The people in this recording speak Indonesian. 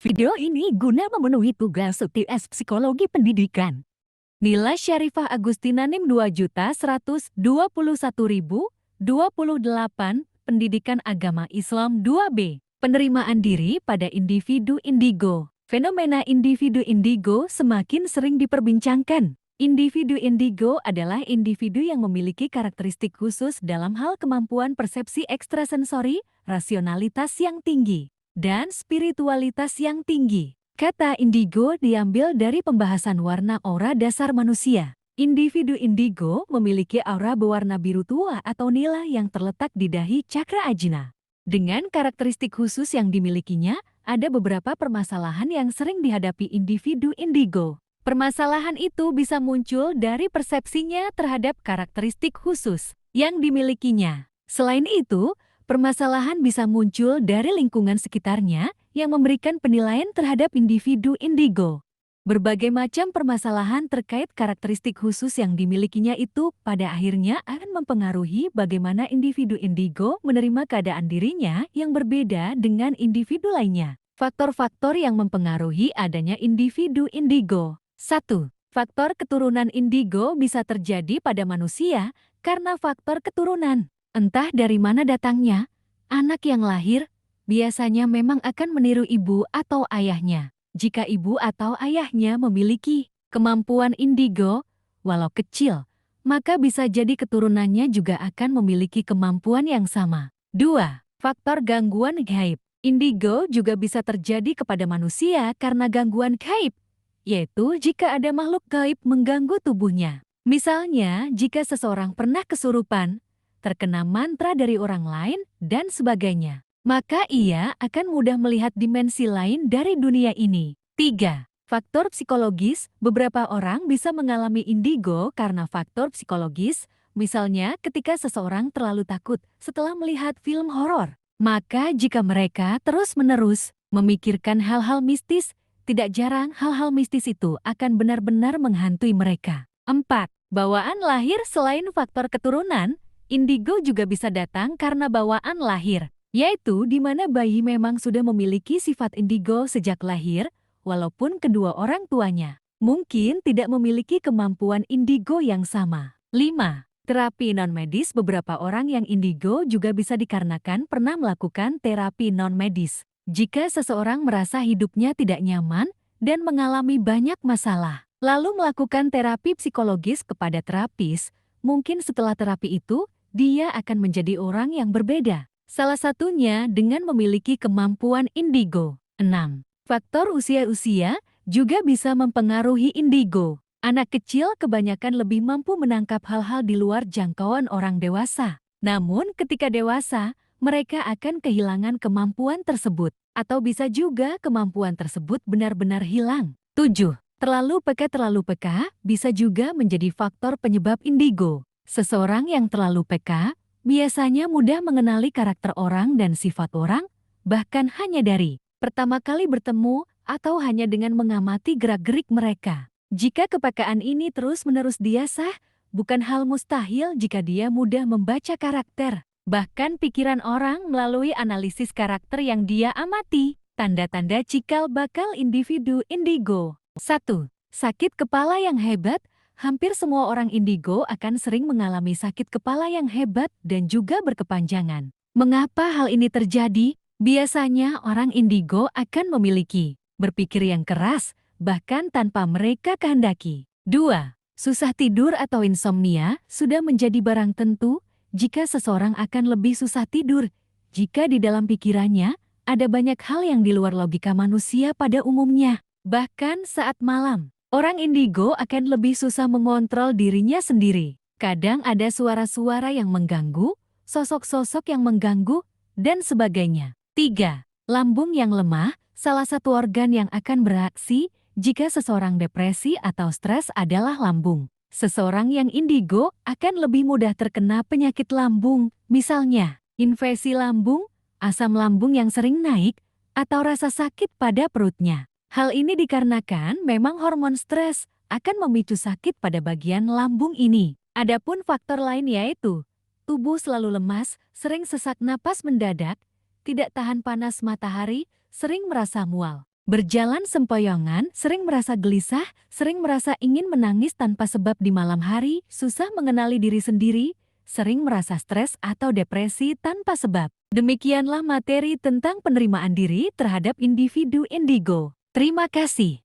Video ini guna memenuhi tugas UTS Psikologi Pendidikan. Nilai Syarifah Agustina NIM 2.121.028, Pendidikan Agama Islam 2B. Penerimaan diri pada individu indigo. Fenomena individu indigo semakin sering diperbincangkan. Individu indigo adalah individu yang memiliki karakteristik khusus dalam hal kemampuan persepsi ekstrasensori, rasionalitas yang tinggi, dan spiritualitas yang tinggi. Kata indigo diambil dari pembahasan warna aura dasar manusia. Individu indigo memiliki aura berwarna biru tua atau nila yang terletak di dahi cakra ajna. Dengan karakteristik khusus yang dimilikinya, ada beberapa permasalahan yang sering dihadapi individu indigo. Permasalahan itu bisa muncul dari persepsinya terhadap karakteristik khusus yang dimilikinya. Selain itu, permasalahan bisa muncul dari lingkungan sekitarnya yang memberikan penilaian terhadap individu indigo. Berbagai macam permasalahan terkait karakteristik khusus yang dimilikinya itu pada akhirnya akan mempengaruhi bagaimana individu indigo menerima keadaan dirinya yang berbeda dengan individu lainnya. Faktor-faktor yang mempengaruhi adanya individu indigo. 1. Faktor keturunan indigo bisa terjadi pada manusia karena faktor keturunan. Entah dari mana datangnya, anak yang lahir biasanya memang akan meniru ibu atau ayahnya. Jika ibu atau ayahnya memiliki kemampuan indigo, walau kecil, maka bisa jadi keturunannya juga akan memiliki kemampuan yang sama. 2. Faktor gangguan gaib. Indigo juga bisa terjadi kepada manusia karena gangguan gaib, yaitu jika ada makhluk gaib mengganggu tubuhnya. Misalnya, jika seseorang pernah kesurupan, terkena mantra dari orang lain, dan sebagainya, maka ia akan mudah melihat dimensi lain dari dunia ini. 3. Faktor psikologis. Beberapa orang bisa mengalami indigo karena faktor psikologis, misalnya ketika seseorang terlalu takut setelah melihat film horor. Maka jika mereka terus-menerus memikirkan hal-hal mistis, tidak jarang hal-hal mistis itu akan benar-benar menghantui mereka. 4. Bawaan lahir. Selain faktor keturunan, indigo juga bisa datang karena bawaan lahir, yaitu di mana bayi memang sudah memiliki sifat indigo sejak lahir, walaupun kedua orang tuanya mungkin tidak memiliki kemampuan indigo yang sama. 5. Terapi non-medis. Beberapa orang yang indigo juga bisa dikarenakan pernah melakukan terapi non-medis. Jika seseorang merasa hidupnya tidak nyaman dan mengalami banyak masalah, lalu melakukan terapi psikologis kepada terapis, mungkin setelah terapi itu, dia akan menjadi orang yang berbeda. Salah satunya dengan memiliki kemampuan indigo. 6. Faktor usia juga bisa mempengaruhi indigo. Anak kecil kebanyakan lebih mampu menangkap hal-hal di luar jangkauan orang dewasa. Namun ketika dewasa, mereka akan kehilangan kemampuan tersebut. Atau bisa juga kemampuan tersebut benar-benar hilang. 7. Terlalu peka bisa juga menjadi faktor penyebab indigo. Seseorang yang terlalu peka biasanya mudah mengenali karakter orang dan sifat orang, bahkan hanya dari pertama kali bertemu atau hanya dengan mengamati gerak-gerik mereka. Jika kepekaan ini terus-menerus diasah, bukan hal mustahil jika dia mudah membaca karakter, bahkan pikiran orang melalui analisis karakter yang dia amati. Tanda-tanda cikal bakal individu indigo. 1. Sakit kepala yang hebat. Hampir semua orang indigo akan sering mengalami sakit kepala yang hebat dan juga berkepanjangan. Mengapa hal ini terjadi? Biasanya orang indigo akan memiliki berpikir yang keras, bahkan tanpa mereka kehendaki. 2. Susah tidur atau insomnia sudah menjadi barang tentu jika seseorang akan lebih susah tidur jika di dalam pikirannya ada banyak hal yang di luar logika manusia pada umumnya. Bahkan saat malam, orang indigo akan lebih susah mengontrol dirinya sendiri. Kadang ada suara-suara yang mengganggu, sosok-sosok yang mengganggu, dan sebagainya. 3. Lambung yang lemah. Salah satu organ yang akan bereaksi jika seseorang depresi atau stres adalah lambung. Seseorang yang indigo akan lebih mudah terkena penyakit lambung, misalnya infeksi lambung, asam lambung yang sering naik, atau rasa sakit pada perutnya. Hal ini dikarenakan memang hormon stres akan memicu sakit pada bagian lambung ini. Adapun faktor lain yaitu tubuh selalu lemas, sering sesak napas mendadak, tidak tahan panas matahari, sering merasa mual. Berjalan sempoyongan, sering merasa gelisah, sering merasa ingin menangis tanpa sebab di malam hari, susah mengenali diri sendiri, sering merasa stres atau depresi tanpa sebab. Demikianlah materi tentang penerimaan diri terhadap individu indigo. Terima kasih.